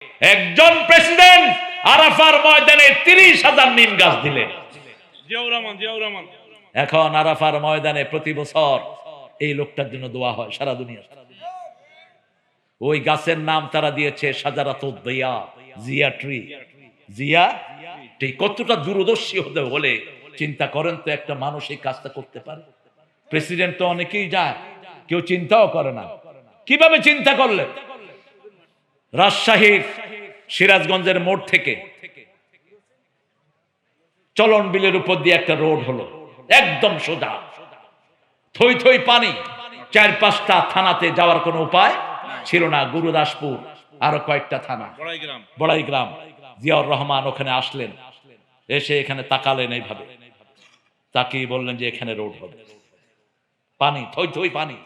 একজন প্রেসিডেন্ট আরাফার ময়দানে 30,000 নিম গাছ দিলেন। জিয়াউর রহমান এখন আরাফার ময়দানে প্রতি বছর এই লোকটার জন্য দোয়া হয় সারা দুনিয়া। ওই গাছের নাম তারা দিয়েছে শাজারাতুদ দিয়া, জিয়া ট্রি। জিয়া ট্রি কতটা দূরদর্শী হতে হলে চিন্তা করেন তো, একটা মানুষ এই কাজটা করতে পারে। প্রেসিডেন্ট তো অনেকেই যায়, কেউ চিন্তাও করে না। কিভাবে চিন্তা করলে? রাজশাহীর সিরাজগঞ্জের মোড় থেকে চলন বিলের উপর দিয়ে একটা রোড হলো, একদম সোজা, থই থই পানি। 4-5টা থানাতে যাওয়ার কোনো উপায় ছিল না, গুরুদাসপুর আরো কয়েকটা থানা, বড়াইগ্রাম। জিয়াউর রহমান ওখানে আসলেন, এসে এখানে তাকালেন এইভাবে, তাকিয়ে বললেন যে এখানে রোড হবে। পানি, থই থই পানি,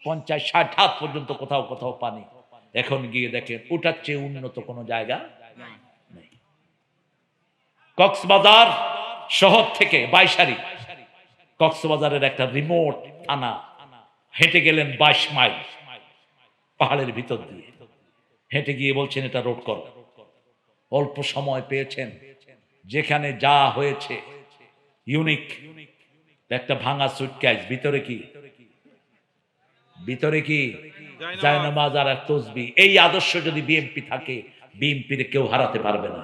50-60 হাত পর্যন্ত কোথাও কোথাও পানি। এখন গিয়ে দেখেন ওটার চেয়ে উন্নত কোনো জায়গা নেই। কক্সবাজার শহর থেকে বাইশারি, কক্সবাজারের একটা রিমোট থানা, হেঁটে গেলেন 22 মাইল পাহাড়ের ভিতর দিয়ে। হেঁটে গিয়ে বলছেন এটা রোড করো। অল্প সময় পেয়েছেন, যেখানে যা হয়েছে ইউনিক। একটা ভাঙা সুটকেস, ভিতরে কি? ভিতরে কি? জায়নামাজ আর তসবিহ। এই আদর্শ যদি বিএনপি থাকে, বিএনপির কেউ হারাতে পারবে না।